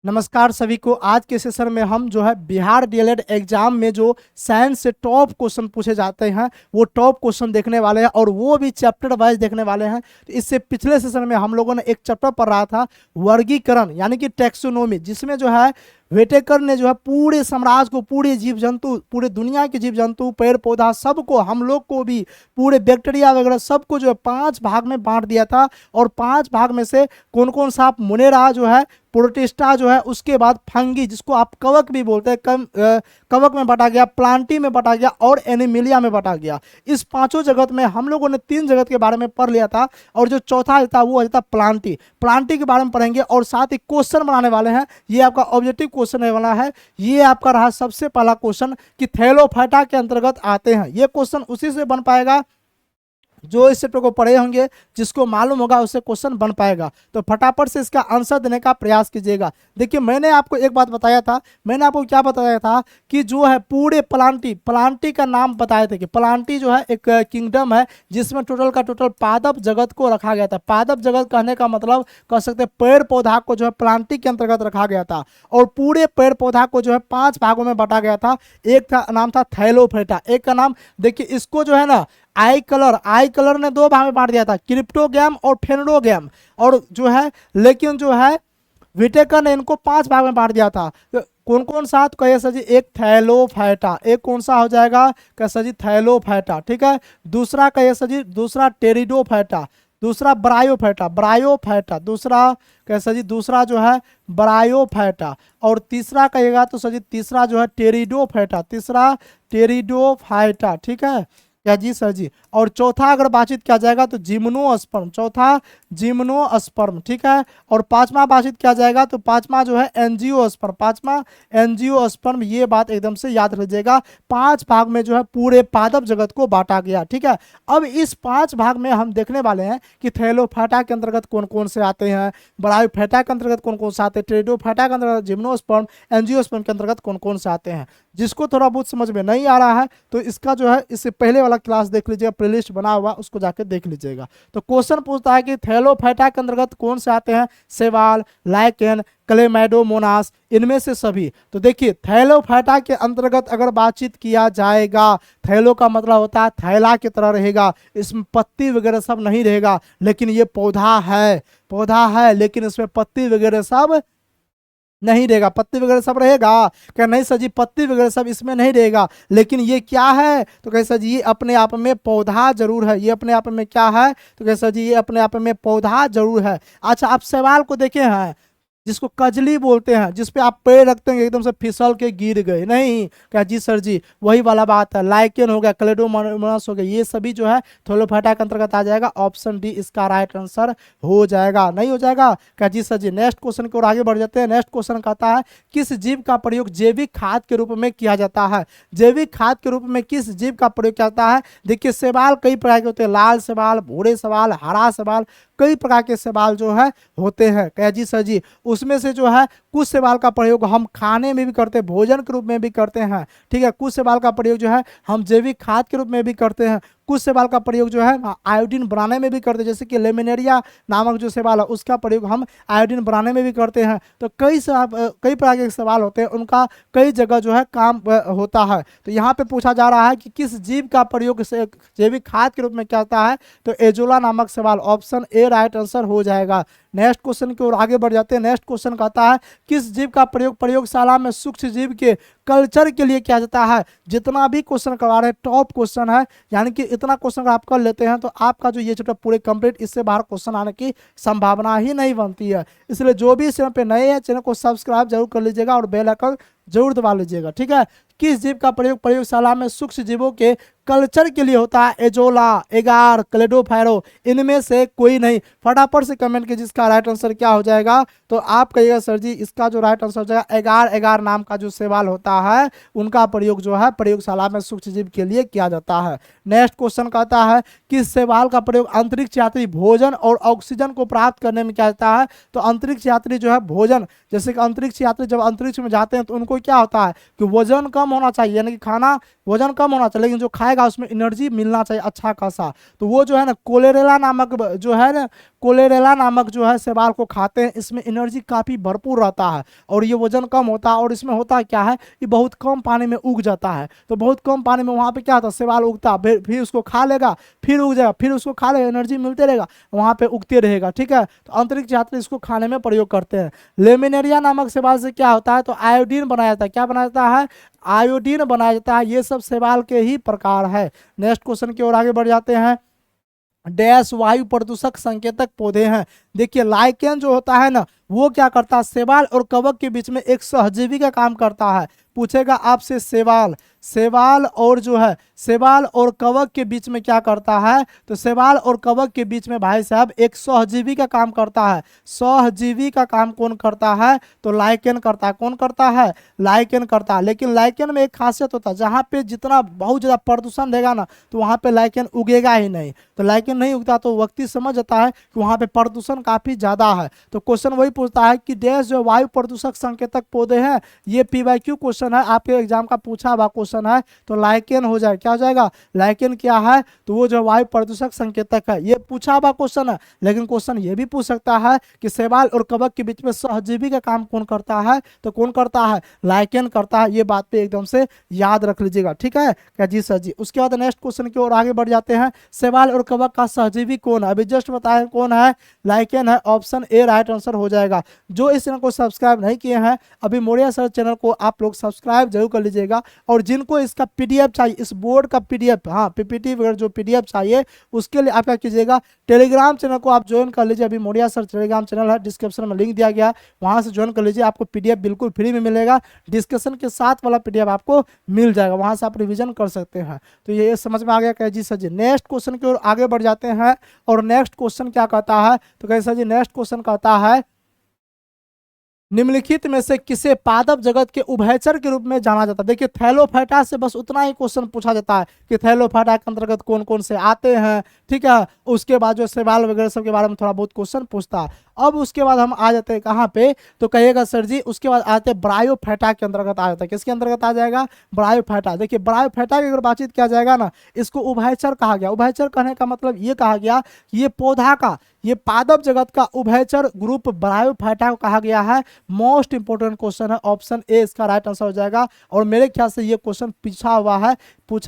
नमस्कार सभी को। आज के सेशन में हम जो है बिहार डीएलएड एग्जाम में जो साइंस से टॉप क्वेश्चन पूछे जाते हैं वो टॉप क्वेश्चन देखने वाले हैं और वो भी चैप्टर वाइज देखने वाले हैं। तो इससे पिछले सेशन में हम लोगों ने एक चैप्टर पढ़ रहा था वर्गीकरण यानी कि टैक्सोनॉमी, जिसमें जो है वेटेकर ने जो है पूरे साम्राज्य को, पूरे जीव जंतु, पूरे दुनिया के जीव जंतु, पेड़ पौधा सबको, हम लोग को भी, पूरे बैक्टीरिया वगैरह सबको जो है 5 भाग में बांट दिया था। और 5 भाग में से कौन कौन सा, आप मुनेरा जो है, प्रोटिस्टा जो है, उसके बाद फंगी जिसको आप कवक भी बोलते हैं, कवक में बटा गया, प्लांटी में बटा गया और एनिमिलिया में बटा गया। इस पांचों जगत में हम लोगों ने 3 जगत के बारे में पढ़ लिया था और जो चौथा था वो था प्लांटी। प्लांटी के बारे में पढ़ेंगे और साथ ही क्वेश्चन बनाने वाले हैं। ये आपका ऑब्जेक्टिव क्वेश्चन रहने वाला है। ये आपका रहा सबसे पहला क्वेश्चन कि थैलोफाइटा के अंतर्गत आते हैं। ये क्वेश्चन उसी से बन पाएगा जो इस चैप्टर को पढ़े होंगे, जिसको मालूम होगा उससे क्वेश्चन बन पाएगा। तो फटाफट से इसका आंसर देने का प्रयास कीजिएगा। देखिए, मैंने आपको एक बात बताया था, मैंने आपको क्या बताया था कि जो है पूरे प्लांटी का नाम बताए थे कि प्लांटी जो है एक किंगडम है जिसमें टोटल का टोटल पादप जगत को रखा गया था। पादप जगत कहने का मतलब कह सकते हैं पेड़ पौधा को जो है प्लांटी के अंतर्गत रखा गया था और पूरे पेड़ पौधा को जो है 5 भागों में बांटा गया था। एक का नाम था थैलोफाइटा, एक का नाम, देखिए इसको जो है ना आई कलर ने 2 भाग में बांट दिया था, क्रिप्टोगैम और फेनोडोगैम, और जो है लेकिन जो है विटेकर ने इनको 5 भाग में बांट दिया था। तो कौन कौन सा, तो कहिए सर जी एक थैलोफाइटा, एक कौन सा हो जाएगा, कह सर जी थैलोफाइटा, ठीक है। दूसरा कहिए सर जी, दूसरा टेरिडोफाइटा, दूसरा ब्रायोफाइटा, दूसरा कैसा जी, दूसरा जो है ब्रायोफाइटा, और तीसरा कहिएगा तो सर जी तीसरा जो है टेरिडोफाइटा, तीसरा टेरिडोफाइटा, ठीक है क्या जी सर जी। और चौथा अगर बातचीत किया जाएगा तो जिम्नोस्पर्म, चौथा जिम्नोस्पर्म, ठीक है। और पांचवा बातचीत किया जाएगा तो पांचवा जो है एंजियोस्पर्म, पांचवा एंजियोस्पर्म। ये बात एकदम से याद रखिएगा। 5 भाग में जो है पूरे पादप जगत को बांटा गया, ठीक है। अब इस 5 भाग में हम देखने वाले हैं कि थैलोफाइटा के अंतर्गत कौन कौन से आते हैं, ब्रायोफाइटा के अंतर्गत कौन कौन से आते हैं, टेरिडोफाइटा के अंतर्गत, जिम्नोस्पर्म, एंजियोस्पर्म के अंतर्गत कौन कौन से आते हैं। जिसको थोड़ा बहुत समझ में नहीं आ रहा है तो इसका जो है इससे पहले वाला क्लास देख लीजिएगा, प्लेलिस्ट बना हुआ, उसको जाके देख लीजिएगा। तो क्वेश्चन पूछता है कि थैलोफाइटा के अंतर्गत कौन से आते हैं, सेवाल, लाइकेन, क्लेमाइडोमोनास, इनमें से सभी। तो देखिए थैलोफाइटा के अंतर्गत अगर बातचीत किया जाएगा, थैलो का मतलब होता है थैला की तरह रहेगा, इसमें पत्ती वगैरह सब नहीं रहेगा, लेकिन ये पौधा है लेकिन इसमें पत्ती वगैरह सब नहीं रहेगा। पत्ती वगैरह सब रहेगा क्या, नहीं सर जी पत्ती वगैरह सब इसमें नहीं रहेगा, लेकिन ये क्या है तो कैसा जी, ये अपने आप में पौधा जरूर है। ये अपने आप में क्या है तो कैसा जी, ये अपने आप में पौधा जरूर है। अच्छा, आप सवाल को देखे हैं जिसको कजली बोलते हैं, जिसपे आप पैर रखते हैं एकदम से फिसल के गिर गए, नहीं क्या जी सर जी, वही वाला बात है। लाइकेन हो गया, क्लेडोमोनास हो गया, ये सभी जो है थैलोफाइटा के अंतर्गत आ जाएगा। ऑप्शन डी इसका राइट आंसर हो जाएगा। नहीं हो जाएगा क्या जी सर जी। नेक्स्ट क्वेश्चन की ओर आगे बढ़ जाते हैं। नेक्स्ट क्वेश्चन कहता है किस जीव का प्रयोग जैविक खाद के रूप में किया जाता है। जैविक खाद के रूप में किस जीव का प्रयोग किया जाता है। देखिए सवाल कई प्रकार के होते हैं, लाल सवाल, भूरे सवाल, हरा सवाल, कई प्रकार के सवाल जो है होते हैं क्या जी सर जी। उसमें से जो है कुछ सवाल का प्रयोग हम खाने में भी करते हैं, भोजन के रूप में भी करते हैं, ठीक है। कुछ सवाल का प्रयोग जो है हम जैविक खाद के रूप में भी करते हैं। कुछ सवाल का प्रयोग जो है आयोडीन बनाने में भी करते हैं, जैसे कि लेमिनेरिया नामक जो सवाल है उसका प्रयोग हम आयोडीन बनाने में भी करते हैं। तो कई प्रकार के सवाल होते हैं, उनका कई जगह जो है काम होता है। तो यहाँ पे पूछा जा रहा है कि किस जीव का प्रयोग जैविक खाद के रूप में किया जाता है, तो एजोला नामक सवाल, ऑप्शन ए राइट आंसर हो जाएगा। नेक्स्ट क्वेश्चन की ओर आगे बढ़ जाते हैं। नेक्स्ट क्वेश्चन कहता है किस जीव का प्रयोग प्रयोगशाला में सूक्ष्म जीव के कल्चर के लिए किया जाता है। जितना भी क्वेश्चन करवा रहे हैं टॉप क्वेश्चन है, यानी कि इतना क्वेश्चन अगर आप कर लेते हैं तो आपका जो ये चैप्टर पूरे कंप्लीट, इससे बाहर क्वेश्चन आने की संभावना ही नहीं बनती है। इसलिए जो भी इस चैनल पे नए हैं चैनल को सब्सक्राइब जरूर कर लीजिएगा और बेल आइकन जरूर दबा लीजिएगा, ठीक है। किस जीव का प्रयोग प्रयोगशाला में सूक्ष्म जीवों के कल्चर के लिए होता है। एजोला, एगार, क्लेडोफायरो, इनमें से कोई नहीं। फटाफट से कमेंट कीजिए इसका राइट आंसर क्या हो जाएगा। तो आप कहिएगा सर जी इसका जो राइट आंसर हो जाएगा एगार नाम का जो सवाल होता है उनका प्रयोग जो है प्रयोगशाला में सूक्ष्म जीव के लिए किया जाता है। नेक्स्ट क्वेश्चन कहता है किस सवाल का प्रयोग अंतरिक्ष यात्री भोजन और ऑक्सीजन को प्राप्त करने में किया जाता है। तो अंतरिक्ष यात्री जो है भोजन, जैसे कि अंतरिक्ष यात्री जब अंतरिक्ष में जाते हैं तो उनको क्या होता है कि वजन कम होना चाहिए, यानी कि खाना वजन कम होना चाहिए, लेकिन जो खाएगा उसमें एनर्जी मिलना चाहिए अच्छा खासा। तो वो जो है ना कोलेरेला नामक जो है ना कोलेरेला नामक जो है शैवाल को खाते हैं। इसमें एनर्जी काफ़ी भरपूर रहता है और ये वजन कम होता है। और इसमें होता क्या है, ये बहुत कम पानी में उग जाता है। तो बहुत कम पानी में वहाँ पे क्या होता है, शैवाल उगता है, फिर उसको खा लेगा, फिर उग जाएगा, फिर उसको खा लेगा, एनर्जी मिलते रहेगा, वहाँ पे उगते रहेगा। ठीक है, तो अंतरिक्ष यात्री इसको खाने में प्रयोग करते हैं। लेमिनेरिया नामक शैवाल से क्या होता है, तो आयोडीन बनाया जाता है। क्या बनाया जाता है, आयोडीन बनाया जाता है। ये सब शैवाल के ही प्रकार है। नेक्स्ट क्वेश्चन की ओर आगे बढ़ जाते हैं। डैश वायु प्रदूषक संकेतक पौधे हैं। देखिए लाइकेन जो होता है ना, वो क्या करता है, शैवाल और कवक के बीच में एक सहजीवी का काम करता है। पूछेगा आपसे शैवाल और जो है शैवाल और कवक के बीच में क्या करता है, तो शैवाल और कवक के बीच में भाई साहब एक सहजीवी का काम करता है। सहजीवी का काम कौन करता है, तो लाइकेन करता है। कौन करता है, लाइकेन करता है। लेकिन लाइकेन में एक खासियत होता है, जहाँ पे जितना बहुत ज़्यादा प्रदूषण रहेगा ना, तो वहाँ पे लाइकेन उगेगा ही नहीं। तो लाइकेन नहीं उगता तो व्यक्ति समझ जाता है कि वहाँ पे प्रदूषण काफ़ी ज़्यादा है। तो क्वेश्चन वही पूछता है कि डैश जो वायु प्रदूषक संकेतक पौधे हैं, ये PYQ क्वेश्चन है, आपके एग्जाम का पूछा हुआ क्वेश्चन है। तो लाइकेन हो जाए, क्या हो जाएगा, लाइकेन क्या है, तो वो जो वायु प्रदूषक संकेतक है। ये पूछा हुआ क्वेश्चन है। लेकिन क्वेश्चन ये भी पूछ सकता है कि शैवाल और कवक के बीच में सहजीवी का काम कौन करता है, तो कौन करता है, लाइकेन करता है। ये बात पे एकदम से याद रख लीजिएगा। ठीक है, क्या जी सर जी। उसके बाद नेक्स्ट क्वेश्चन की ओर आगे बढ़ जाते हैं। शैवाल और कवक का सहजीवी कौन है, अभी जस्ट बताया कौन है, लाइकेन है। ऑप्शन ए राइट आंसर हो जाएगा। जो इस चैनल को सब्सक्राइब नहीं किए हैं अभी, मोरिया सर चैनल को आप लोग सब्सक्राइब जरूर कर लीजिएगा। और जिनको इसका PDF चाहिए, इस बोर्ड का PDF, हाँ PPT वगैरह जो PDF चाहिए, उसके लिए आप क्या कीजिएगा, टेलीग्राम चैनल को आप ज्वाइन कर लीजिए। अभी मोरिया सर टेलीग्राम चैनल है, डिस्क्रिप्शन में लिंक दिया गया है, वहाँ से ज्वाइन कर लीजिए। आपको PDF बिल्कुल फ्री में मिलेगा। डिस्कशन के साथ वाला PDF आपको मिल जाएगा, वहाँ से आप रिविजन कर सकते हैं। तो ये समझ में आ गया क्या जी सर जी। नेक्स्ट क्वेश्चन की ओर आगे बढ़ जाते हैं। और नेक्स्ट क्वेश्चन क्या कहता है, तो कैसा जी, नेक्स्ट क्वेश्चन कहता है निम्नलिखित में से किसे पादप जगत के उभयचर के रूप में जाना जाता है। देखिए थैलोफाइटा से बस उतना ही क्वेश्चन पूछा जाता है कि थैलोफाइटा के अंतर्गत कौन कौन से आते हैं। ठीक है, उसके बाद जो शैवाल वगैरह सब के बारे में थोड़ा बहुत क्वेश्चन पूछता है। अब उसके बाद हम आ जाते हैं कहाँ पे, तो कहिएगा सर जी, उसके बाद आते हैं ब्रायोफाइटा के अंतर्गत आ जाता है। किसके अंतर्गत आ जाएगा, ब्रायोफाइटा। देखिए ब्रायोफाइटा की अगर बातचीत किया जाएगा ना, इसको उभयचर कहा गया। उभयचर कहने का मतलब ये कहा गया कि ये पौधा का, ये पादप जगत का उभयचर ग्रुप ब्रायोफाइटा को कहा गया है। मोस्ट इंपोर्टेंट क्वेश्चन है, ऑप्शन ए इसका राइट आंसर हो जाएगा। और मेरे ख्याल से ये क्वेश्चन पूछा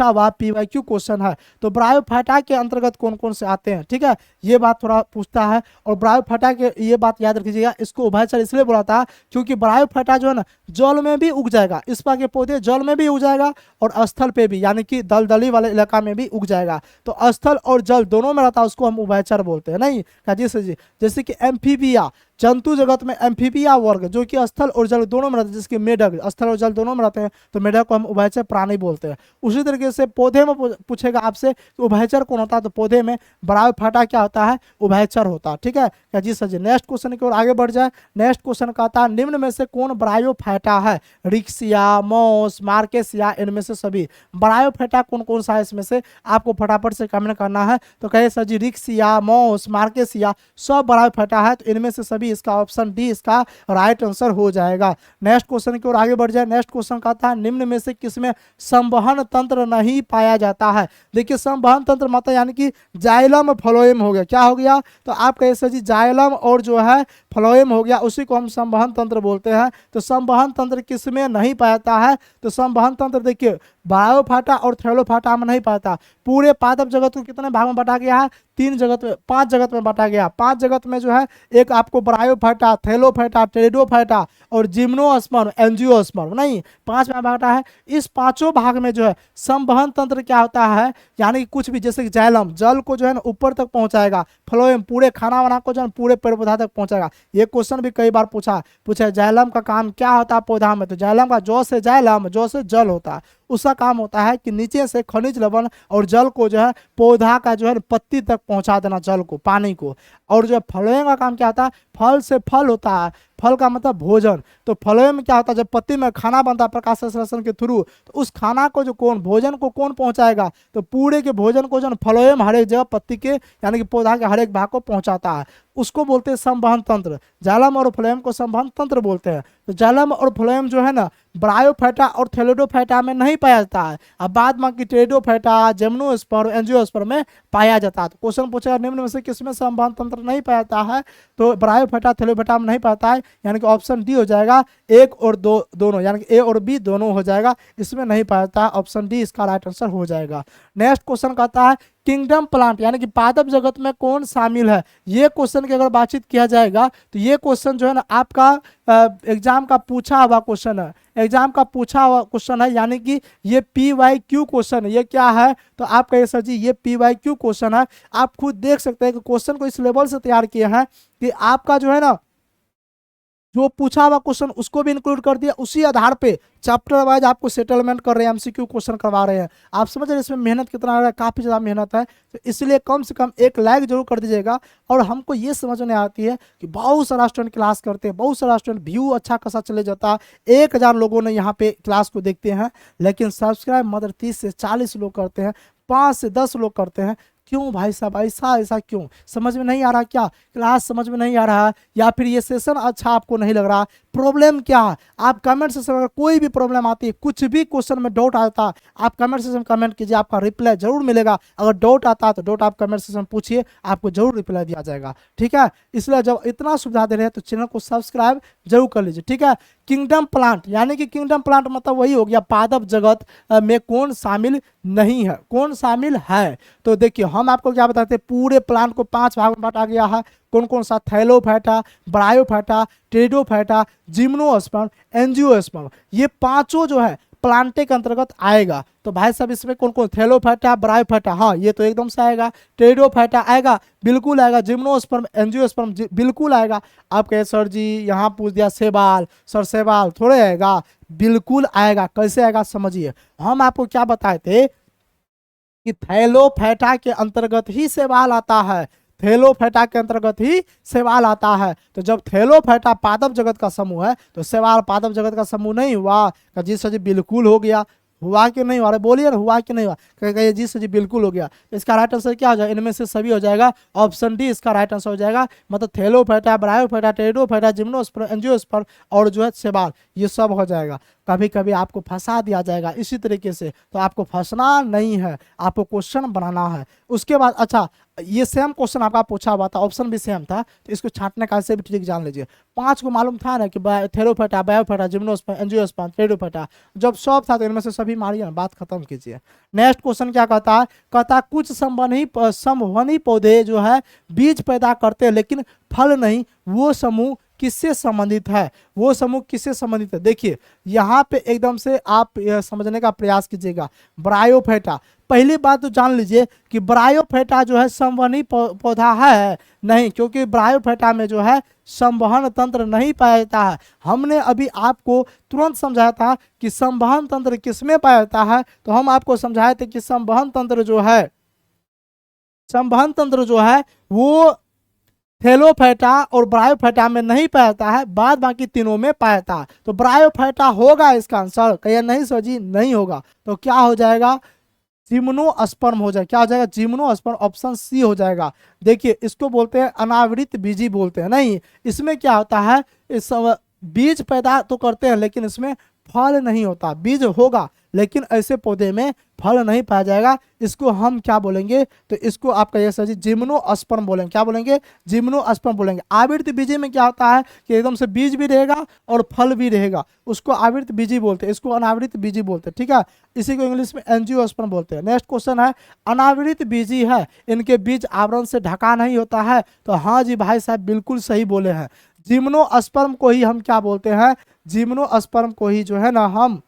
हुआ PYQ क्वेश्चन है। तो ब्रायोफाइटा के अंतर्गत कौन कौन से आते हैं, ठीक है, ये बात थोड़ा पूछता है। और ब्रायोफाइटा के ये बात याद रखिएगा, इसको उभयचर इसलिए बोला था क्योंकि ब्रायोफाइटा जो है ना, जल में भी उग जाएगा। इस तरह के पौधे जल में भी उग जाएगा और स्थल पे भी, यानी कि दलदली वाले इलाका में भी उग जाएगा। तो स्थल और जल दोनों में रहता है, उसको हम उभयचर बोलते हैं। नहीं जी सर जी। जैसे कि एम्फीबिया, जंतु जगत में एम्फीबिया वर्ग जो कि स्थल और जल दोनों में रहते हैं, जिसके मेढक स्थल और जल दोनों में रहते हैं, तो मेढक को हम उभयचर प्राणी बोलते हैं। उसी तरीके से पौधे में पूछेगा आपसे उभयचर कौन होता है, तो पौधे में ब्रायोफाइटा क्या होता है, उभयचर होता है। ठीक है, क्या जी सर जी। नेक्स्ट क्वेश्चन की ओर आगे बढ़ जाए। नेक्स्ट क्वेश्चन कहता है निम्न में से कौन ब्रायोफाइटा है, रिक्सिया, मॉस, मार्केसिया, इनमें से सभी। ब्रायोफाइटा कौन कौन सा है इसमें से, आपको फटाफट से कमेंट करना है। तो कहे सर जी रिक्सिया, मॉस, मार्केसिया सब ब्रायोफाइटा है, तो इनमें से सभी, इसका ऑप्शन डी इसका राइट आंसर हो जाएगा। नेक्स्ट क्वेश्चन की ओर आगे बढ़ जाए। नेक्स्ट क्वेश्चन कहता है निम्न में से किसमें संवहन तंत्र नहीं पाया जाता है। देखिए संवहन तंत्र मतलब यानी कि जाइलम फ्लोएम हो गया। क्या हो गया, तो आप कहे सर जी जाइलम और जो है फ्लोएम हो गया, उसी को हम संवहन तंत्र बोलते हैं। तो संवहन तंत्र किसमें नहीं पाया जाता है, तो संवहन तंत्र देखिए ब्रायोफाइटा और थैलोफाइटा में नहीं पाता। पूरे पादप जगत को कितने भाग में बांटा गया है, 5 जगत में बांटा गया। 5 जगत में जो है एक आपको ब्रायोफाइटा, थैलोफाइटा, टेरिडोफाइटा और जिम्नोस्पर्म, एंजियोस्पर्म, नहीं 5 में बांटा है। इस 5 भाग में जो है संवहन तंत्र क्या होता है, यानी कि कुछ भी, जैसे कि जाइलम जल को जो है ना ऊपर तक पहुंचाएगा, फ्लोएम पूरे खाना वाना को जो है पूरे पेड़ पौधा तक पहुंचाएगा। ये क्वेश्चन भी कई बार पूछा जाइलम का काम क्या होता है पौधा में, तो जाइलम का जौ से जाइलम, जौ से जल होता है। उसका काम होता है कि नीचे से खनिज लवण और जल को जो है पौधा का जो है पत्ती तक पहुंचा देना, जल को, पानी को। और जो फ्लोएम का काम क्या होता है, फल से फल होता है, फल का मतलब भोजन। तो फ्लोएम में क्या होता है, जब पत्ती में खाना बनता है प्रकाश संश्लेषण के थ्रू, तो उस खाना को जो कौन, भोजन को कौन पहुंचाएगा, तो पूरे के भोजन को जो फ्लोएम हर एक जगह पत्ती के यानी कि पौधा के हर एक भाग को पहुंचाता है, उसको बोलते हैं संवहन तंत्र। जाइलम और फ्लोएम को संवहन तंत्र बोलते हैं। तो जाइलम और फ्लोएम जो है ना ब्रायोफाइटा और थैलेडोफाइटा में नहीं पाया जाता है। अब बाद बाकी टेरिडोफाइटा, जिम्नोस्पर्म, एंजियोस्पर्म में पाया जाता है। तो क्वेश्चन पूछेगा निम्न में से किसमें संवहन तंत्र नहीं पाया जाता है, तो ब्रायोफाइटा थैलेडोफाइटा में नहीं पाता है, यानी कि ऑप्शन डी हो जाएगा, एक और दो दोनों, यानी कि ए और बी दोनों हो जाएगा, इसमें नहीं पाया जाता है, ऑप्शन डी इसका राइट आंसर हो जाएगा। नेक्स्ट क्वेश्चन कहता है किंगडम प्लांट यानी कि पादप जगत में कौन शामिल है। ये क्वेश्चन की अगर बातचीत किया जाएगा तो ये क्वेश्चन जो है ना आपका एग्जाम का पूछा हुआ क्वेश्चन है, एग्जाम का पूछा हुआ क्वेश्चन है, यानी कि ये PYQ क्वेश्चन है। ये क्या है, तो आप कहिए सर जी ये PYQ क्वेश्चन है। आप खुद देख सकते हैं कि क्वेश्चन को इस लेवल से तैयार किए हैं कि आपका जो है ना जो पूछा हुआ क्वेश्चन उसको भी इंक्लूड कर दिया, उसी आधार पे चैप्टर वाइज आपको सेटलमेंट कर रहे हैं, MCQ क्वेश्चन करवा रहे हैं। आप समझ रहे हैं इसमें मेहनत कितना है, काफ़ी ज़्यादा मेहनत है, तो इसलिए कम से कम एक लाइक जरूर कर दीजिएगा। और हमको ये समझ में आती है कि बहुत सारा स्टूडेंट क्लास करते हैं, बहुत सारा स्टूडेंट व्यू अच्छा खासा चले जाता है, 1000 लोगों ने यहाँ पे क्लास को देखते हैं, लेकिन सब्सक्राइब मात्र 30 से 40 लोग करते हैं, 5 से 10 लोग करते हैं। क्यों भाई साहब, ऐसा ऐसा क्यों, समझ में नहीं आ रहा क्या, क्लास समझ में नहीं आ रहा है, या फिर ये सेशन अच्छा आपको नहीं लग रहा, प्रॉब्लम क्या है। आप कमेंट सेक्शन में कोई भी प्रॉब्लम आती है, कुछ भी क्वेश्चन में डाउट आता है, आप कमेंट सेक्शन में कमेंट कीजिए, आपका रिप्लाई जरूर मिलेगा। अगर डाउट आता है तो डाउट आप कमेंट सेक्शन में पूछिए, आपको जरूर रिप्लाई दिया जाएगा, ठीक है। इसलिए जब इतना सुविधा दे रहे हैं तो चैनल को सब्सक्राइब जरूर कर लीजिए, ठीक है। किंगडम प्लांट यानी कि किंगडम प्लांट मतलब वही हो गया पादप जगत में कौन शामिल नहीं है, कौन शामिल है। तो देखिए हम आपको क्या बताते हैं, पूरे प्लांट को 5 भाग में बांटा गया है। कौन कौन सा, Thallophyta, bryophyta, pteridophyta, gymnosperm, angiosperm, ये पांचों जो है प्लांटे के अंतर्गत आएगा। तो भाई साहब इसमें कौन कौन, थैलोफाइटा, ब्रायोफाइटा, हाँ ये तो एकदम से आएगा, टेरिडोफाइटा आएगा, बिल्कुल आएगा, जिम्नोस्पर्म, एंजियोस्पर्म बिल्कुल आएगा। आप कहे सर जी यहाँ पूछ दिया सेबाल, सर सेबाल थोड़े आएगा, बिल्कुल आएगा। कैसे आएगा समझिए, हम आपको क्या बताए थे कि थैलोफाइटा के अंतर्गत ही सेबाल आता है, थैलोफाइटा के अंतर्गत ही शैवाल आता है। तो जब थैलोफाइटा पादप जगत का समूह है तो शैवाल पादप जगत का समूह नहीं हुआ। जी सर जी बिल्कुल हो गया, हुआ कि नहीं हुआ, अरे बोलिए ना हुआ कि नहीं हुआ, कहेगा जी सर जी बिल्कुल हो गया। इसका राइट आंसर क्या हो जाएगा, इनमें से सभी हो जाएगा, ऑप्शन डी इसका राइट आंसर हो जाएगा। मतलब Thallophyta, bryophyta, pteridophyta, gymnosperm, angiosperm और जो है शैवाल, ये सब हो जाएगा। कभी कभी आपको फंसा दिया जाएगा इसी तरीके से, तो आपको फंसना नहीं है, आपको क्वेश्चन बनाना है। उसके बाद अच्छा ये सेम क्वेश्चन आपका पूछा हुआ था, ऑप्शन भी सेम था, तो इसको छांटने का ऐसे भी ट्रिक जान लीजिए। 5 को मालूम था ना कि Thallophyta, Bryophyta, gymnosperm, angiosperm, pteridophyta, जब सब था तो इनमें से सभी मारिए ना, बात खत्म कीजिए। नेक्स्ट क्वेश्चन क्या कहता है, कहता है कुछ संवहनी पौधे जो है बीज पैदा करते हैं लेकिन फल नहीं, वो समूह किससे संबंधित है, वो समूह किससे संबंधित है। देखिए यहाँ पे एकदम से आप समझने का प्रयास कीजिएगा। ब्रायोफाइटा, पहली बात तो जान लीजिए कि ब्रायोफाइटा जो है संवहनी पौधा है नहीं, क्योंकि ब्रायोफाइटा में जो है संवहन तंत्र नहीं पाया जाता है। हमने अभी आपको तुरंत समझाया था कि संवहन तंत्र किसमें पाया जाता है, तो हम आपको समझाए थे कि संवहन तंत्र जो है वो थैलोफाइटा और ब्रायोफाइटा में नहीं पाया जाता है, बाद बाकी तीनों में पाया जाता है। तो ब्रायोफाइटा होगा इसका आंसर, कहिए नहीं सर जी नहीं होगा, तो क्या हो जाएगा, जिम्नोस्पर्म हो जाएगा। क्या हो जाएगा, जिम्नोस्पर्म, ऑप्शन सी हो जाएगा। देखिए इसको बोलते हैं अनावृत बीजी बोलते हैं, नहीं इसमें क्या होता है, इस बीज पैदा तो करते हैं लेकिन इसमें फल नहीं होता, बीज होगा लेकिन ऐसे पौधे में फल नहीं पाया जाएगा। इसको हम क्या बोलेंगे, तो इसको आप कहिए सर जी जिम्नोस्पर्म बोलेंगे। क्या बोलेंगे, जिम्नोस्पर्म बोलेंगे। आवृत बीजी में क्या होता है कि एकदम से बीज भी रहेगा और फल भी रहेगा, उसको आवृत बीजी बोलते हैं, इसको अनावृत बीजी बोलते हैं, ठीक है। इसी को इंग्लिश में एंजियोस्पर्म बोलते हैं। नेक्स्ट क्वेश्चन है अनावृत बीजी है, इनके बीज आवरण से ढका नहीं होता है, तो हाँ जी भाई साहब बिल्कुल सही बोले हैं। जिम्नोस्पर्म को ही हम क्या बोलते हैं, जिम्नोस्पर्म को ही जो है ना हम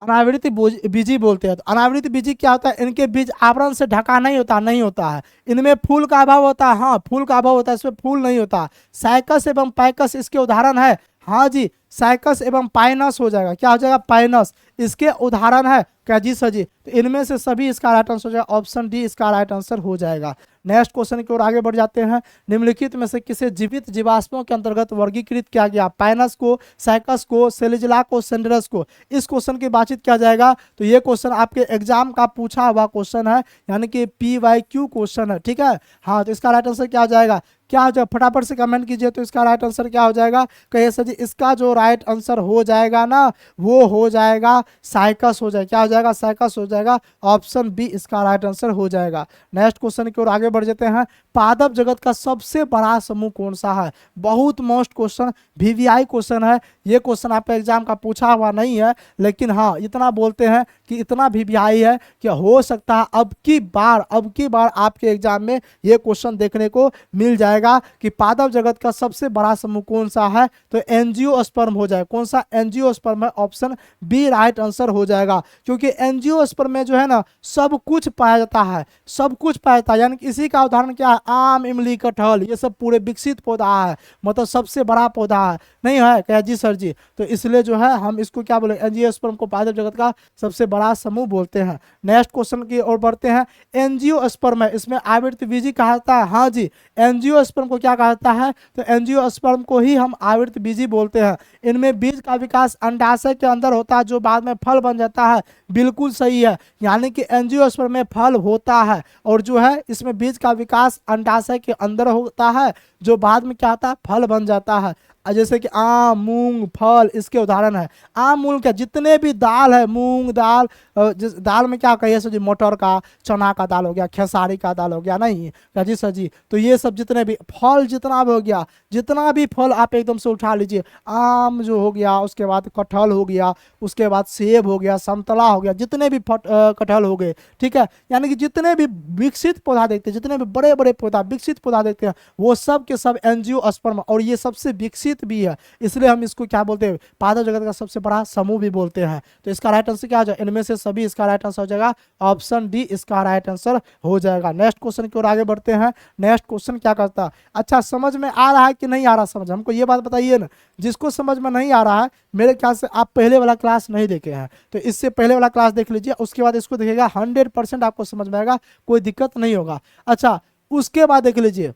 अनावृत बीजी बोलते हैं। तो अनावृत बीजी क्या होता है, इनके बीज आवरण से ढका नहीं होता, नहीं होता है। इनमें फूल का अभाव होता है, हाँ फूल का अभाव होता है, इसमें फूल नहीं होता। साइकस एवं पाइकस इसके उदाहरण है, हाँ जी साइकस एवं पाइनस हो जाएगा। क्या हो जाएगा, पाइनस इसके उदाहरण है। क्या जी सर जी, तो इनमें से सभी इसका राइट आंसर हो जाएगा, ऑप्शन डी इसका राइट आंसर हो जाएगा। नेक्स्ट क्वेश्चन की ओर आगे बढ़ जाते हैं। निम्नलिखित में से किसे जीवित जीवाश्मों के अंतर्गत वर्गीकृत किया गया? पाइनस को, साइकस को, सेलिजला को, सेंडरस को। इस क्वेश्चन की बातचीत किया जाएगा। तो ये क्वेश्चन आपके एग्जाम का पूछा हुआ क्वेश्चन है, यानी कि PYQ क्वेश्चन है, ठीक है। हाँ, तो इसका राइट आंसर क्या हो जाएगा? क्या हो जाएगा? फटाफट से कमेंट कीजिए। तो इसका राइट आंसर क्या हो जाएगा? कहिए सर जी, इसका जो राइट आंसर हो जाएगा ना, वो हो जाएगा साइकस हो जाएगा। क्या हो जाएगा? साइकस हो जाएगा। ऑप्शन बी इसका राइट आंसर हो जाएगा। नेक्स्ट क्वेश्चन की ओर आगे बढ़ जाते हैं। पादप जगत का सबसे बड़ा समूह कौन सा है? बहुत मोस्ट क्वेश्चन, VVI क्वेश्चन है। ये क्वेश्चन आपका एग्जाम का पूछा हुआ नहीं है, लेकिन हाँ इतना बोलते हैं कि इतना VVI है कि हो सकता है अब की बार आपके एग्जाम में ये क्वेश्चन देखने को मिल जाएगा कि पादप जगत का सबसे बड़ा समूह कौन सा है? तो एंजियोस्पर्म हो जाएगा। कौन सा? एंजियोस्पर्म है। ऑप्शन बी राइट आंसर हो जाएगा, क्योंकि एंजियोस्पर्म में जो है ना सब कुछ पाया जाता है, सब कुछ पाया जाता है। यानी कि इसी का उदाहरण क्या है? आम, इमली, कटहल, ये सब पूरे विकसित पौधा है, मतलब सबसे बड़ा पौधा है। नहीं है क्या जी सर जी? तो इसलिए जो है हम इसको क्या बोले? एंजियोस्पर्म को पादप जगत का सबसे बड़ा समूह बोलते हैं। नेक्स्ट क्वेश्चन की ओर बढ़ते हैं। एंजियोस्पर्म है, इसमें आवृत्त बीजी कहा जाता है। हाँ जी, एंजियोस्पर्म को क्या कहा जाता है? तो एंजियोस्पर्म को ही हम आवृत्त बीजी बोलते हैं। इनमें बीज का विकास अंडाशय के अंदर होता है, जो बाद में फल बन जाता है। बिल्कुल सही है, यानी कि एंजियोस्पर्म में फल होता है, और जो है इसमें बीज का विकास अंडाशय के अंदर होता है, जो बाद में क्या होता है? फल बन जाता है। जैसे कि आम, मूंग, फल इसके उदाहरण है। आम, मूंग क्या, जितने भी दाल है, मूंग दाल, जिस दाल में क्या कहिए सर जी? मटर का, चना का दाल हो गया, खेसारी का दाल हो गया, नहीं क्या जी सर जी? तो ये सब जितने भी फल, जितना भी हो गया, जितना भी फल आप एकदम से उठा लीजिए। आम जो हो गया, उसके बाद कटहल हो गया, उसके बाद सेब हो गया, संतरा हो गया, जितने भी कटहल हो गए, ठीक है। यानी कि जितने भी विकसित पौधा देखते हैं, जितने भी बड़े बड़े पौधा, विकसित पौधा देखते हैं, वो सब के सब एंजियोस्पर्म, और ये सबसे विकसित भी है, इसलिए हम इसको क्या बोलते हैं? पादप जगत का सबसे बड़ा समूह भी बोलते हैं। तो इसका राइट आंसर क्या हो जाएगा? इनमें से सभी इसका राइट आंसर हो जाएगा। ऑप्शन डी इसका राइट आंसर हो जाएगा। नेक्स्ट क्वेश्चन की ओर आगे बढ़ते हैं। नेक्स्ट क्वेश्चन क्या करता है? अच्छा, समझ में आ रहा है कि नहीं आ रहा समझ? हमको ये बात बताइए ना। जिसको समझ में नहीं आ रहा है, मेरे ख्याल से आप पहले वाला क्लास नहीं देखे हैं, तो इससे पहले वाला क्लास देख लीजिए, उसके बाद इसको देखिएगा, 100% आपको समझ में आएगा, कोई दिक्कत नहीं होगा। अच्छा, उसके बाद देख लीजिए,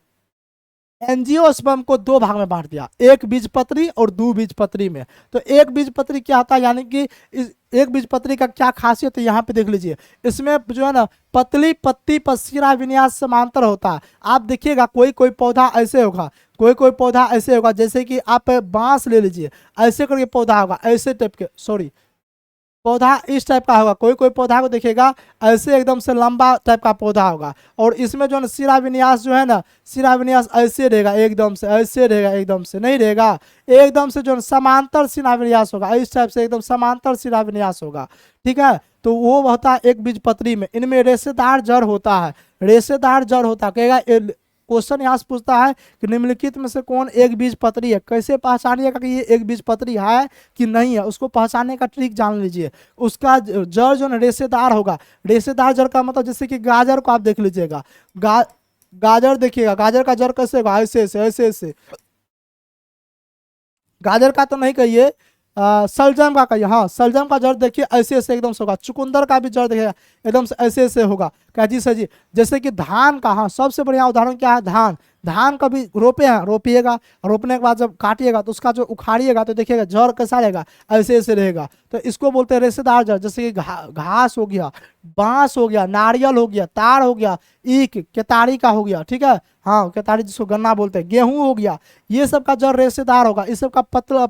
एंजियोस्पर्म को दो भाग में बांट दिया, एक बीजपत्री और दो बीजपत्री में। तो एक बीजपत्री क्या होता है, यानी कि एक बीजपत्री का क्या खासियत है, यहाँ पे देख लीजिए। इसमें जो है ना पतली पत्ती पर शिरा विन्यास समांतर होता है। आप देखिएगा कोई कोई पौधा ऐसे होगा, कोई कोई पौधा ऐसे होगा, जैसे कि आप बांस ले लीजिए, ऐसे करके पौधा होगा, ऐसे टाइप के, सॉरी, पौधा इस टाइप का होगा। कोई कोई पौधा को देखिएगा ऐसे एकदम से लंबा टाइप का पौधा होगा, और इसमें जो है शिरा विन्यास जो है ना, शिरा विन्यास ऐसे रहेगा, एकदम से ऐसे रहेगा, एकदम से नहीं रहेगा, एकदम से जो है समांतर शिरा विन्यास होगा, इस टाइप से एकदम समांतर शिरा विन्यास होगा, ठीक है। तो वो होता है एक बीजपत्री में। इनमें रेशेदार जड़ होता है, रेशेदार जड़ होता है। कहेगा क्वेश्चन यहाँ से पूछता है कि निम्नलिखित में से कौन एक बीजपत्री है? कैसे पहचानिएगा कि ये एक बीजपत्री है कि नहीं है? उसको पहचानने का ट्रिक जान लीजिए। उसका जड़ जो है रेशेदार होगा। रेशेदार जड़ का मतलब, जैसे कि गाजर को आप देख लीजिएगा, गाजर देखिएगा, गाजर का जड़ कैसे होगा? ऐसे ऐसे ऐसे ऐसे। गाजर का तो नहीं कहिए, सलजम का कहिए। हाँ, सलजम का जड़ देखिए ऐसे ऐसे एकदम से होगा। चुकंदर का भी जड़ देखिएगा एकदम से ऐसे ऐसे होगा। क्या जी सर जी? जैसे कि धान का, हाँ सबसे बढ़िया उदाहरण क्या है? धान। धान कभी रोपे हैं, रोपिएगा, रोपने के बाद जब काटिएगा तो उसका जो उखाड़िएगा तो देखिएगा जड़ कैसा रहेगा? ऐसे ऐसे रहेगा। तो इसको बोलते हैं रेशेदार जड़। जैसे कि घास हो गया, बांस हो गया, नारियल हो गया, ताड़ हो गया, ईख केतारी का हो गया, ठीक है। हाँ, केतारी जिसको गन्ना बोलते हैं, गेहूं हो गया, ये सब का जड़ रेशेदार होगा। इस सब का पतला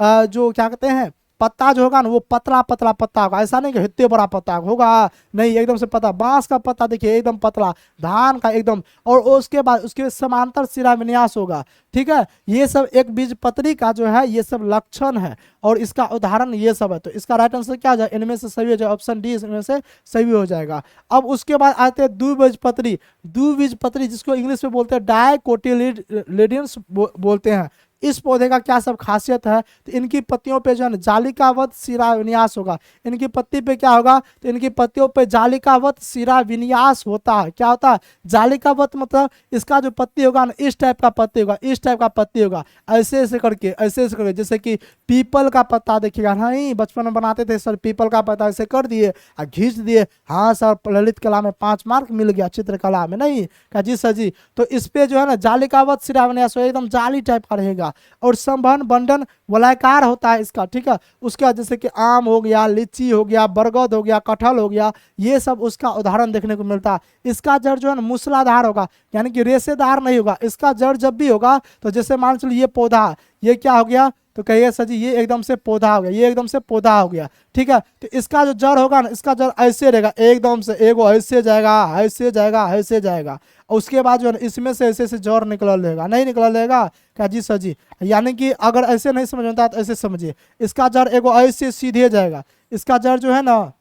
जो क्या कहते हैं, पत्ता जो होगा ना, वो पतला पतला पत्ता होगा। ऐसा नहीं कि इतने बड़ा पत्ता होगा, नहीं, एकदम से पतला। बांस का पत्ता देखिए एकदम पतला, धान का एकदम, और उसके बाद उसके समांतर शिरा विन्यास होगा, ठीक है। ये सब एक बीजपत्री का जो है ये सब लक्षण है, और इसका उदाहरण ये सब है। तो इसका राइट आंसर क्या हो जाए? इनमें से सही हो जाए। ऑप्शन डी इनमें से सही हो जाएगा। अब उसके बाद आते हैं द्विबीजपत्री। द्विबीजपत्री जिसको इंग्लिश में बोलते हैं डाइकोटिलिडन्स बोलते हैं। इस पौधे का क्या सब खासियत है, तो इनकी पत्तियों पे जो है जालिकावत सिरा विन्यास होगा। इनकी पत्ती पे क्या होगा, तो इनकी पत्तियों पे जालिकावत सिरा विन्यास होता है। क्या होता है, जालिकावत मतलब इसका जो पत्ती होगा ना, इस टाइप का पत्ती होगा, इस टाइप का पत्ती होगा, ऐसे ऐसे करके, ऐसे ऐसे करके, जैसे कि पीपल का पत्ता देखिएगा, नहीं बचपन में बनाते थे सर, पीपल का पत्ता ऐसे कर दिए और खींच दिए, हाँ सर ललित कला में 5 मार्क मिल गया, चित्रकला में नहीं कहा जी सर जी। तो इस पे जो है ना जालिकावत सिरा विन्यास एकदम जाली टाइप का रहेगा, और संभन बंडन वलयाकार होता है इसका, ठीक है। उसके बाद जैसे कि आम हो गया, लीची हो गया, बरगद हो गया, कटहल हो गया, ये सब उसका उदाहरण देखने को मिलता है। इसका जड़ जो है ना मूसलाधार होगा, यानी कि रेशेदार नहीं होगा। इसका जड़ जब भी होगा तो जैसे मान चलिए ये पौधा, ये क्या हो गया, तो कहिए सर जी ये एकदम से पौधा हो गया, ये एकदम से पौधा हो गया, ठीक है। तो इसका जो जड़ होगा ना, इसका जड़ ऐसे रहेगा, एकदम से एगो ऐसे जाएगा, ऐसे जाएगा, ऐसे जाएगा, और उसके बाद जो है इसमें से ऐसे ऐसे जड़ निकल लेगा, नहीं निकल लेगा क्या जी सर जी। यानी कि अगर ऐसे नहीं समझ में आता तो ऐसे समझिए, इसका जड़ एगो ऐसे सीधे जाएगा, इसका जड़ जो है ना,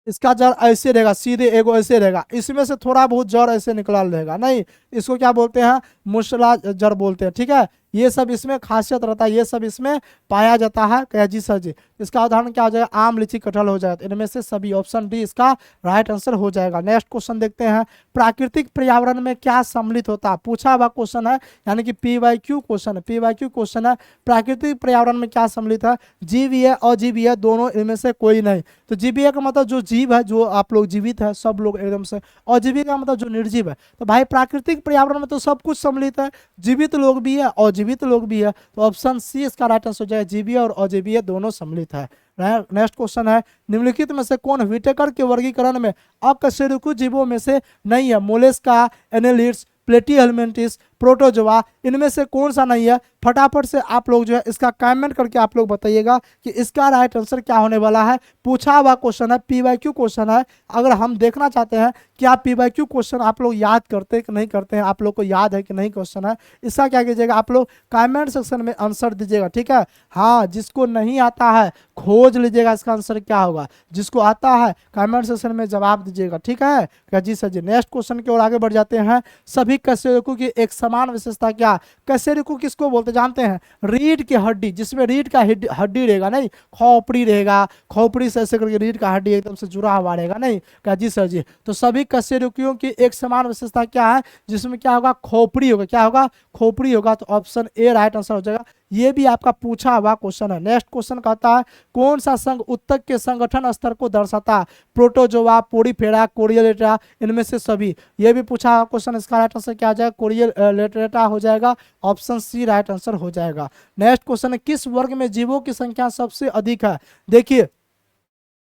इसका जड़ ऐसे रहेगा सीधे, एगो ऐसे रहेगा, इसमें से थोड़ा बहुत जड़ ऐसे निकल रहेगा, नहीं इसको क्या बोलते हैं, मूसला जड़ बोलते हैं, ठीक है। ये सब इसमें खासियत रहता है, ये सब इसमें पाया जाता है, क्या जी सर जी। इसका उदाहरण क्या हो जाएगा, आम लीची कटहल हो जाएगा। इनमें से सभी ऑप्शन डी इसका राइट आंसर हो जाएगा। नेक्स्ट क्वेश्चन देखते हैं, प्राकृतिक पर्यावरण में क्या सम्मिलित होता है, पूछा हुआ क्वेश्चन है, यानी कि PYQ क्वेश्चन है, PYQ क्वेश्चन है। प्राकृतिक पर्यावरण में क्या सम्मिलित है, जीवीय अजीवीय दोनों, इनमें से कोई नहीं। तो जीवीय का मतलब जो जीव है, जो आप लोग जीवित है सब लोग एकदम से, अजीवीय का मतलब जो निर्जीव है। तो भाई प्राकृतिक पर्यावरण में तो सब कुछ सम्मिलित है, जीवित लोग भी है, अजीवित लोग भी है, तो ऑप्शन सी इसका राइट आंसर हो जाएगा, जीवीय और अजीवीय दोनों सम्मिलित है। नेक्स्ट क्वेश्चन है, निम्नलिखित में से कौन व्हिटेकर के वर्गीकरण में अकशेरुकी जीवों में से नहीं है, मोलस्का, एनेलिड्स, प्लेटीहेल्मिन्थिस, प्रोटोजोआ, इनमें से कौन सा नहीं है। फटाफट से आप लोग जो है इसका कमेंट करके आप लोग बताइएगा कि इसका राइट आंसर क्या होने वाला है। पूछा हुआ क्वेश्चन है, PYQ क्वेश्चन है। अगर हम देखना चाहते हैं कि आप PYQ क्वेश्चन आप लोग याद करते हैं कि नहीं करते हैं, आप लोग को याद है कि नहीं क्वेश्चन है, इसका क्या कीजिएगा, आप लोग कमेंट सेक्शन में आंसर दीजिएगा, ठीक है। हाँ जिसको नहीं आता है खोज लीजिएगा इसका आंसर क्या होगा, जिसको आता है कमेंट सेक्शन में जवाब दीजिएगा, ठीक है क्या जी सर जी। नेक्स्ट क्वेश्चन की ओर आगे बढ़ जाते हैं। सभी कशेरुकी की एक समान विशेषता क्या, कशेरुकी किसको बोलते जानते हैं, रीढ़ की हड्डी, जिसमें रीढ़ का हड्डी रहेगा, नहीं खोपड़ी रहेगा, खोपड़ी से ऐसे करके रीढ़ का हड्डी एकदम से जुड़ा हुआ रहेगा, नहीं क्या जी सर जी। तो सभी कशेरुकियों की एक समान विशेषता क्या है, जिसमें क्या होगा, खोपड़ी होगा, क्या होगा, खोपड़ी होगा। तो ऑप्शन ए राइट आंसर हो जाएगा। ये भी आपका पूछा हुआ क्वेश्चन है। नेक्स्ट क्वेश्चन कहता है, कौन सा संघ उत्तक के संगठन स्तर को दर्शाता है, प्रोटोजोआ, पोडीफेरा, कोरियोलेटा, इनमें से सभी। ये भी पूछा हुआ क्वेश्चन, इसका राइट आंसर क्या आ जाएगा, कोरियोलेटा हो जाएगा, ऑप्शन सी राइट आंसर हो जाएगा। नेक्स्ट क्वेश्चन है, किस वर्ग में जीवों की संख्या सबसे अधिक है। देखिए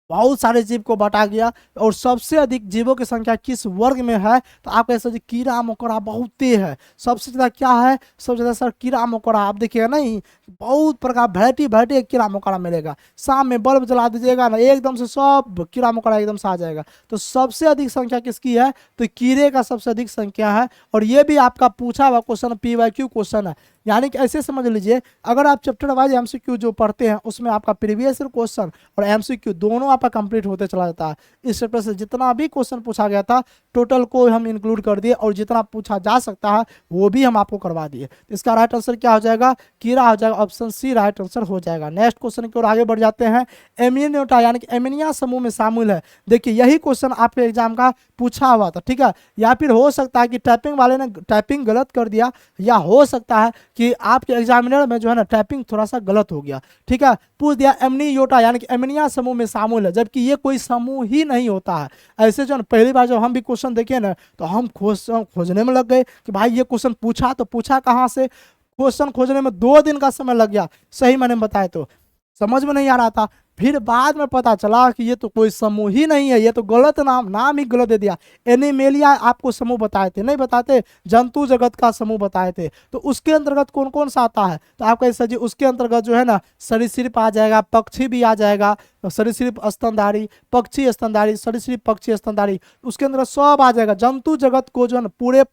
बहुत सारे जीव को बांटा गया और सबसे अधिक जीवों की संख्या किस वर्ग में है, तो आप कह सकते कीड़ा मकोड़ा बहुत है। सबसे ज्यादा क्या है, सबसे ज्यादा सर कीड़ा मकोड़ा। आप देखिएगा नहीं बहुत प्रकार वैरायटी कीड़ा मकोड़ा मिलेगा। शाम में बल्ब जला दीजिएगा ना एकदम से सब कीड़ा मकोड़ा एकदम से आ जाएगा। तो सबसे अधिक संख्या किसकी है, तो कीड़े का सबसे अधिक संख्या है। और ये भी आपका पूछा हुआ क्वेश्चन PYQ क्वेश्चन है, यानी कि ऐसे समझ लीजिए अगर आप चैप्टर वाइज MCQ जो पढ़ते हैं उसमें आपका प्रीवियस क्वेश्चन और MCQ दोनों आपका कंप्लीट होते चला जाता है। इस चैप्टर से जितना भी क्वेश्चन पूछा गया था टोटल को हम इंक्लूड कर दिए और जितना पूछा जा सकता है वो भी हम आपको करवा दिए। तो इसका राइट आंसर क्या हो जाएगा, कीड़ा हो जाएगा, ऑप्शन सी राइट आंसर हो जाएगा। नेक्स्ट क्वेश्चन की ओर आगे बढ़ जाते हैं। एमिनियोटा यानी कि एमिनिया समूह में शामिल है। देखिए यही क्वेश्चन आपके एग्जाम का पूछा हुआ था, ठीक है। या फिर हो सकता है कि टाइपिंग वाले ने टाइपिंग गलत कर दिया, या हो सकता है कि आपके एग्जामिनर में जो है ना टाइपिंग थोड़ा सा गलत हो गया, ठीक है। पूछ दिया एमनियोटा यानी कि एमिनिया समूह में शामिल है, जबकि ये कोई समूह ही नहीं होता है। ऐसे जो पहली बार जब हम भी क्वेश्चन देखे ना तो हम खोजने में लग गए कि भाई ये क्वेश्चन पूछा तो पूछा कहाँ से। क्वेश्चन खोजने में 2 दिन का समय लग गया, सही मैंने बताया, तो समझ में नहीं आ रहा था। फिर बाद में पता चला कि ये तो कोई समूह ही नहीं है, ये तो गलत नाम ही गलत दे दिया। एनिमेलिया आपको समूह बताए थे, नहीं बताते, जंतु जगत का समूह बताए थे। तो उसके अंतर्गत कौन कौन सा आता है, तो आप कह जी उसके अंतर्गत जो है ना सरीसृप आ जाएगा, पक्षी भी आ जाएगा, सरीसृप स्तनधारी, पक्षी स्तनधारी, सरीसृप पक्षी स्तनधारी, उसके अंदर सब आ जाएगा। जंतु जगत को जो है ना पूरे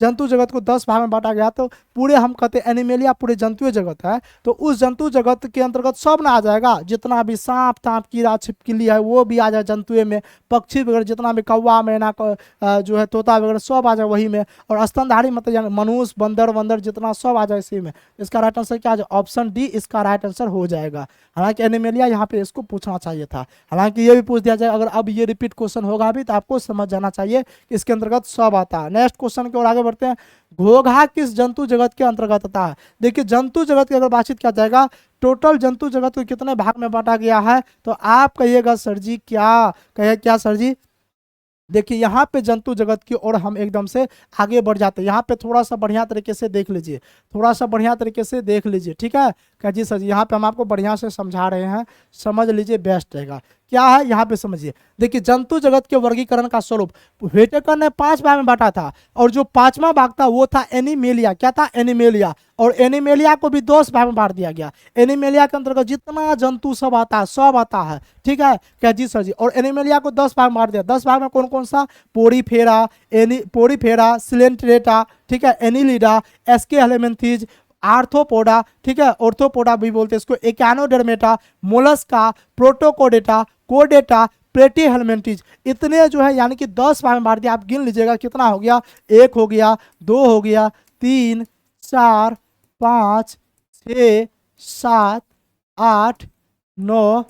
जंतु जगत को 10 भाग में बांटा गया, तो पूरे हम कहते हैं एनिमेलिया पूरे जंतुओं जगत है, तो उस जंतु जगत के अंतर्गत सब ना आ जाएगा, जितना भी सांप ताप कीड़ा छिपकली है वो भी आ जाए जंतुए में, पक्षी वगैरह जितना भी कौवा मैना जो है तोता वगैरह सब आ जाए वही में, और स्तनधारी मतलब यानी मनुष्य बंदर वंदर जितना सब आ जाए इसी में। इसका राइट आंसर क्या है? ऑप्शन डी इसका राइट आंसर हो जाएगा। हालांकि एनिमेलिया यहाँ पे इसको पूछना चाहिए था, हालांकि ये भी पूछ दिया जाए, अगर अब ये रिपीट क्वेश्चन होगा भी तो आपको समझ जाना चाहिए कि इसके अंतर्गत सब आता है। नेक्स्ट क्वेश्चन की ओर आगे बढ़ते हैं। घोघा किस जंतु जगत के अंतर्गत आता है? देखिए जंतु जगत की अगर बातचीत किया जाएगा, टोटल जंतु जगत को कितने भाग में बांटा गया है, तो आप कहिएगा सर जी क्या कहे, क्या सर जी? देखिए यहाँ पे जंतु जगत की ओर हम एकदम से आगे बढ़ जाते हैं। यहाँ पे थोड़ा सा बढ़िया तरीके से देख लीजिए, थोड़ा सा बढ़िया तरीके से देख लीजिए, ठीक है क्या जी? सर जी यहाँ पे हम आपको बढ़िया से समझा रहे हैं, समझ लीजिए, बेस्ट रहेगा। क्या है यहाँ पे समझिए, देखिए जंतु जगत के वर्गीकरण का स्वरूप व्हिटेकर ने 5 भाग में बांटा था, और जो 5वां भाग था वो था एनिमेलिया। क्या था? एनिमेलिया। और एनिमेलिया को भी 10 भाग में बांट दिया गया। एनिमेलिया के अंतर्गत जितना जंतु सब आता है सब आता है, ठीक है क्या जी? सर जी और एनिमेलिया को 10 भाग में बांट दिया। 10 भाग में कौन कौन सा? पोरीफेरा, सिलेंट्रेटा, ठीक है, एनिलिडा, एस्के हेलेमिंथीज, आर्थ्रोपोडा, ठीक है, ऑर्थोपोडा भी बोलते हैं इसको, एकानोडर्मेटा, मोलस्का, प्रोटोकोडेटा, कोडेटा, प्लेटी हेलमेंटीज, इतने जो है यानी कि 10 भाग में बांट दिया। आप गिन लीजिएगा कितना हो गया, 1 हो गया, 2 हो गया, 3, 4, 5, 6, 7, 8, 9,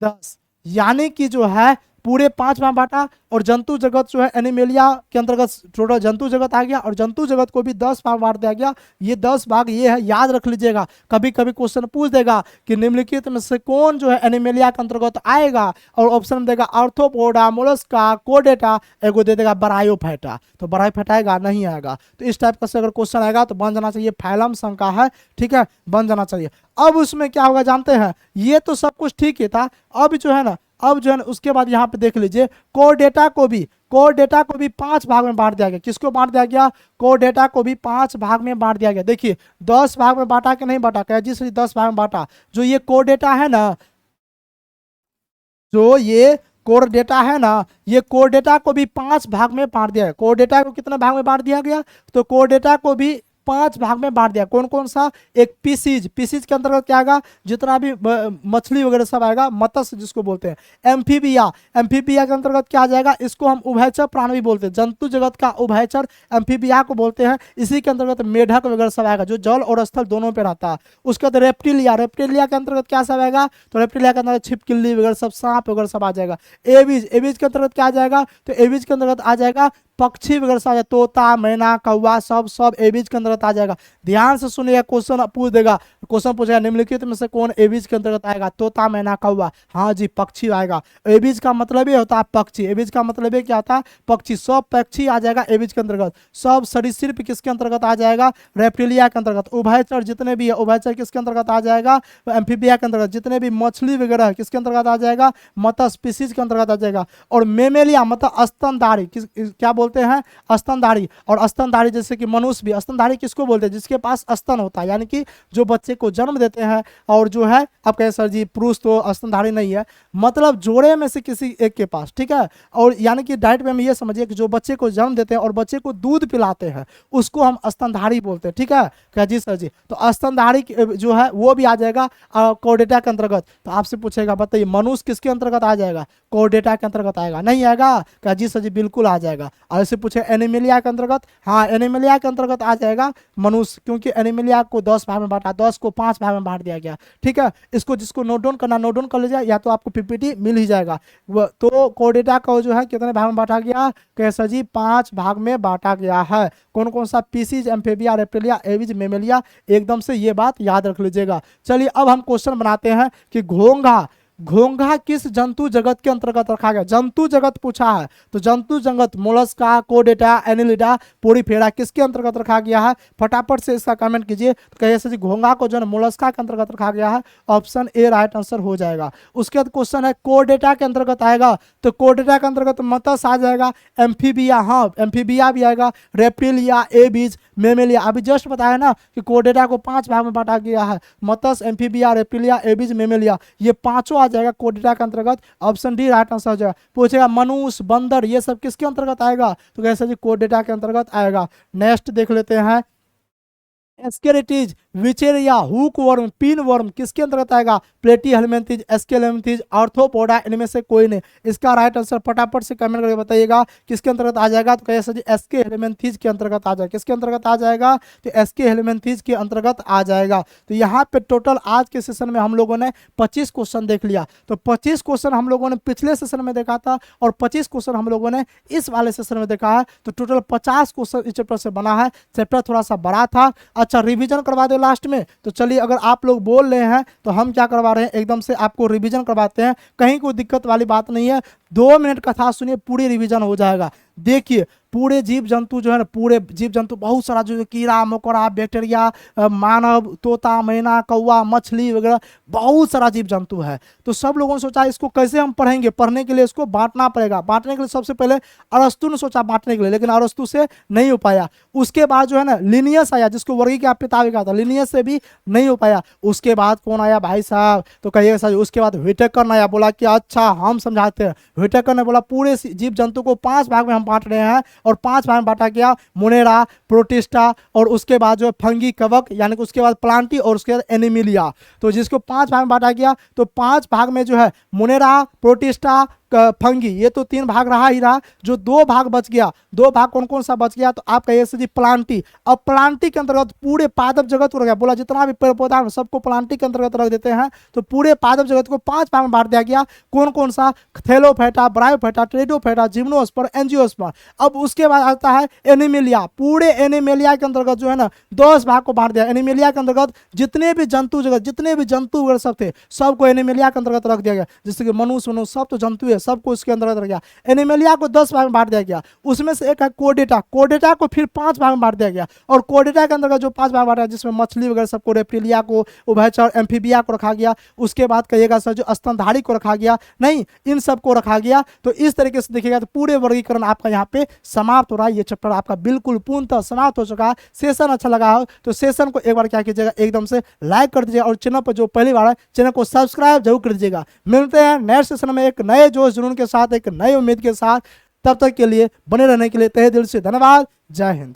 10, यानी कि जो है पूरे 5 भाग बांटा। और जंतु जगत जो है एनिमेलिया के अंतर्गत टोटल जंतु जगत आ गया, और जंतु जगत को भी 10 भाग बांट दिया गया। ये 10 भाग ये है, याद रख लीजिएगा, कभी कभी क्वेश्चन पूछ देगा कि निम्नलिखित में से कौन जो है एनिमेलिया के अंतर्गत आएगा, और ऑप्शन में देगा आर्थ्रोपोडा, मोलस्का, कोडेटा, एगो दे देगा ब्रायोफाइटा, तो ब्रायोफाइटा आएगा नहीं आएगा। तो इस टाइप का से अगर क्वेश्चन आएगा तो बन जाना चाहिए फाइलम संघ का है, ठीक है, बन जाना चाहिए। अब उसमें क्या होगा जानते हैं, ये तो सब कुछ ठीक ही था, अब जो है ना उसके बाद यहाँ पे देख लीजिए कोडेटा को भी 5 भाग में बांट दिया गया। किसको बांट दिया गया? कोडेटा को भी 5 भाग में बांट दिया गया। देखिए 10 भाग में बांटा कि नहीं बांटा? क्या जी? 10 भाग में बांटा। जो ये कोडेटा है ना, जो ये कोरडेटा है ना, ये कोरडेटा को भी 5 भाग में बांट दिया है। कोरडेटा को कितने भाग में बांट दिया गया? तो कोरडेटा को भी 5 भाग में बांट दिया। कौन कौन सा? एक पीसीज के अंतर्गत क्या आएगा? जितना भी मछली वगैरह सब आएगा, मत्स्य जिसको बोलते हैं। एम्फीबिया के अंतर्गत क्या आ जाएगा? इसको हम उभयचर प्राणी भी बोलते हैं, जंतु जगत का उभयचर एम्फीबिया को बोलते हैं। इसी के अंतर्गत मेढक वगैरह सब आएगा, जो जल और स्थल दोनों पे रहता है। उसके बाद रेप्टिलिया के अंतर्गत क्या सब आएगा? तो रेप्टिलिया के अंतर्गत छिपकली वगैरह सब, सांप वगैरह सब आ जाएगा। एविज के अंतर्गत क्या आ जाएगा? तो एविज के अंतर्गत आ जाएगा पक्षी वगैरह सब, तोता मैना कौवा सब एविज के अंतर्गत आ जाएगा। ध्यान से सुनिएगा, क्वेश्चन पूछ देगा, क्वेश्चन पूछेगा निम्नलिखित में से कौन एविज के अंतर्गत आएगा? तोता मैना कौवा, हाँ जी पक्षी आएगा। एविज का मतलब ये होता है पक्षी, एविज का मतलब ये क्या होता है? पक्षी, सब पक्षी आ जाएगा एविज के अंतर्गत। सब सरीसृप किसके अंतर्गत आ जाएगा? रेप्टिलिया के अंतर्गत। उभयचर जितने भी है, उभयचर किसके अंतर्गत आ जाएगा? एम्फीबिया के अंतर्गत। जितने भी मछली वगैरह है किसके अंतर्गत आ जाएगा? मत्स्य स्पीसीज के अंतर्गत आ जाएगा। और मेमेलिया मतलब स्तनधारी, क्या बोलते हैं? स्तनधारी। और स्तनधारी जैसे कि मनुष्य भी, स्तनधारी किसको बोलते हैं? जिसके पास स्तन होता है, यानी कि जो बच्चे को जन्म देते हैं। और जो है आप कहें सर जी पुरुष तो स्तनधारी नहीं है, मतलब जोड़े में से किसी एक के पास, ठीक है। और यानी कि डाइट में हम ये समझिए कि जो बच्चे को जन्म देते हैं और बच्चे को दूध पिलाते हैं उसको हम स्तनधारी बोलते हैं, ठीक है क्या जी? सर जी तो स्तनधारी जो है वो भी आ जाएगा कोर्डेटा के अंतर्गत। तो आपसे पूछेगा बताइए मनुष्य किसके अंतर्गत आ जाएगा? कोर्डेटा के अंतर्गत आएगा, नहीं आएगा क्या जी? सर जी बिल्कुल आ जाएगा। और ऐसे पूछे एनिमेलिया के अंतर्गत, हाँ एनिमेलिया के अंतर्गत आ जाएगा मनुष्य, क्योंकि एनिमेलिया को 10 भाग में बांटा, 10 को 5 भाग में बांट दिया गया, ठीक है। इसको जिसको नोट डाउन करना नोट डाउन कर लीजिए, या तो आपको पीपीटी मिल ही जाएगा। तो कोर्डेटा को जो है कितने भाग में बांटा गया? कैसा जी? 5 भाग में बांटा गया है। कौन कौन सा? Pisces, Amphibia, Reptilia, Aves, Mammalia, एकदम से ये बात याद रख लीजिएगा। चलिए अब हम क्वेश्चन बनाते हैं कि घोंघा किस जंतु जगत के अंतर्गत रखा गया? जंतु जगत पूछा है, तो जंतु जगत मोलस्का, कोडेटा, एनिलिडा, पोरीफेरा किसके अंतर्गत रखा गया है? फटाफट से इसका कमेंट कीजिए। तो कहिए सर जी घोंघा को जो है मोलस्का के अंतर्गत रखा गया है, ऑप्शन ए राइट आंसर हो जाएगा। उसके बाद क्वेश्चन है कोडेटा के अंतर्गत आएगा, तो कोडेटा के अंतर्गत मत्स्य आ जाएगा, एम्फीबिया, हाँ एम्फीबिया भी आएगा, रेप्टिलिया, एविज, मेमेलिया। अभी जस्ट बताया ना कि कोडेटा को 5 भाग में बांटा गया है, मत्स्य, एम्फीबिया, रेप्टिलिया, एविज, मेमेलिया, ये पांचों आ जाएगा कोड डेटा के अंतर्गत? ऑप्शन डी राइट आंसर हो जाएगा। पूछेगा मनुष्य, बंदर, ये सब किसके अंतर्गत आएगा? तो कैसे जी कोड डेटा के अंतर्गत आएगा। नेक्स्ट देख लेते हैं, एस्केरिटीज, Wuchereria, hook worm, pin worm किसके अंतर्गत आएगा? प्लेटी हेलमिंथीज, एस्केलेमिंथीज, आर्थ्रोपोडा, इनमें से कोई नहीं। इसका राइट आंसर फटाफट से कमेंट करके बताइएगा किसके अंतर्गत आ जाएगा। तो कैसे जी एस्के हेलमिंथीज के अंतर्गत आ जाएगा। किसके अंतर्गत आ जाएगा? तो एस्के हेलमिंथीज के अंतर्गत आ जाएगा। तो यहाँ पे टोटल आज के सेशन में हम लोगों ने 25 क्वेश्चन देख लिया। तो 25 क्वेश्चन हम लोगों ने पिछले सेशन में देखा था और 25 क्वेश्चन हम लोगों ने इस वाले सेशन में देखा है। तो टोटल 50 क्वेश्चन इस चैप्टर से बना है। चैप्टर थोड़ा सा बड़ा था। अच्छा, रिवीजन करवा दो लास्ट में। तो चलिए, अगर आप लोग बोल रहे हैं तो हम क्या करवा रहे हैं, एकदम से आपको रिवीजन करवाते हैं। कहीं कोई दिक्कत वाली बात नहीं है। 2 मिनट कथा सुनिए, पूरी रिवीजन हो जाएगा। देखिए, पूरे जीव जंतु जो है ना, पूरे जीव जंतु बहुत सारा जो कीड़ा मकोड़ा, बैक्टीरिया, मानव, तोता, मैना, कौवा, मछली वगैरह बहुत सारा जीव जंतु है। तो सब लोगों ने सोचा इसको कैसे हम पढ़ेंगे। पढ़ने के लिए इसको बांटना पड़ेगा। बांटने के लिए सबसे पहले अरस्तु ने सोचा बांटने के लिए, लेकिन अरस्तु से नहीं हो पाया। उसके बाद जो है ना लिनियस आया, जिसको वर्गी का पिता भी कहा था, लिनियस से भी नहीं हो पाया। उसके बाद कौन आया भाई साहब? तो कहिएगा सर, उसके बाद व्हिटेकर आया। बोला कि अच्छा हम समझाते हैं। व्हिटेकर ने बोला पूरे जीव जंतु को 5 भाग में हम बांट रहे हैं, और 5 भाग में बांटा गया, मोनेरा, प्रोटिस्टा, और उसके बाद जो है फंगी, कवक, यानी कि उसके बाद प्लांटी, और उसके बाद एनिमिलिया। तो जिसको 5 भाग में बांटा गया, तो 5 भाग में जो है मोनेरा, प्रोटिस्टा, फंगी, ये तो 3 भाग रहा ही रहा। जो 2 भाग बच गया, 2 भाग कौन कौन सा बच गया? तो आप कहिए जी प्लांटी। अब प्लांटी के अंतर्गत पूरे पादप जगत को रख गया। बोला जितना भी पेड़ पौधा है सबको प्लांटी के अंतर्गत रख देते हैं। तो पूरे पादप जगत को 5 भाग में बांट दिया गया। कौन कौन सा? Thallophyta, Bryophyta, Pteridophyta, gymnosperm, angiosperm. अब उसके बाद आता है एनिमेलिया। पूरे एनिमेलिया के अंतर्गत जो है ना 10 भाग को बांट दिया। एनिमेलिया के अंतर्गत जितने भी जंतु जगत, जितने भी जंतु वगैरह सब थे, सबको एनिमेलिया के अंतर्गत रख दिया गया। जैसे कि मनुष्य सब तो जंतु है, सबको इसके अंतर्गत रख गया। एनिमेलिया को 10 भाग में बांट दिया गया। उसमें से एक है कोडेटा। कोडेटा को फिर 5 भाग में बांट दिया गया। और कोडेटा के अंतर्गत जो 5 भाग बांटा, जिसमें मछली वगैरह सबको, रेप्टिलिया को, उभयचर, एम्फीबिया को रखा गया। उसके बाद कहिएगा सर जो स्तनधारी को रखा गया, नहीं, इन सबको रखा गया। तो इस तरीके से देखिएगा तो पूरे वर्गीकरण आपका यहाँ पे समाप्त हो रहा है। ये चैप्टर आपका बिल्कुल पूर्णतः समाप्त हो चुका है। सेशन अच्छा लगा हो तो सेशन को एक बार क्या कीजिएगा, एकदम से लाइक कर दीजिएगा, और चैनल पर जो पहली बार है चैनल को सब्सक्राइब जरूर कर दीजिएगा। मिलते हैं नेक्स्ट सेशन में एक नए जोश जुनून के साथ, एक नई उम्मीद के साथ। तब तक के लिए बने रहने के लिए तहे दिल से धन्यवाद। जय हिंद।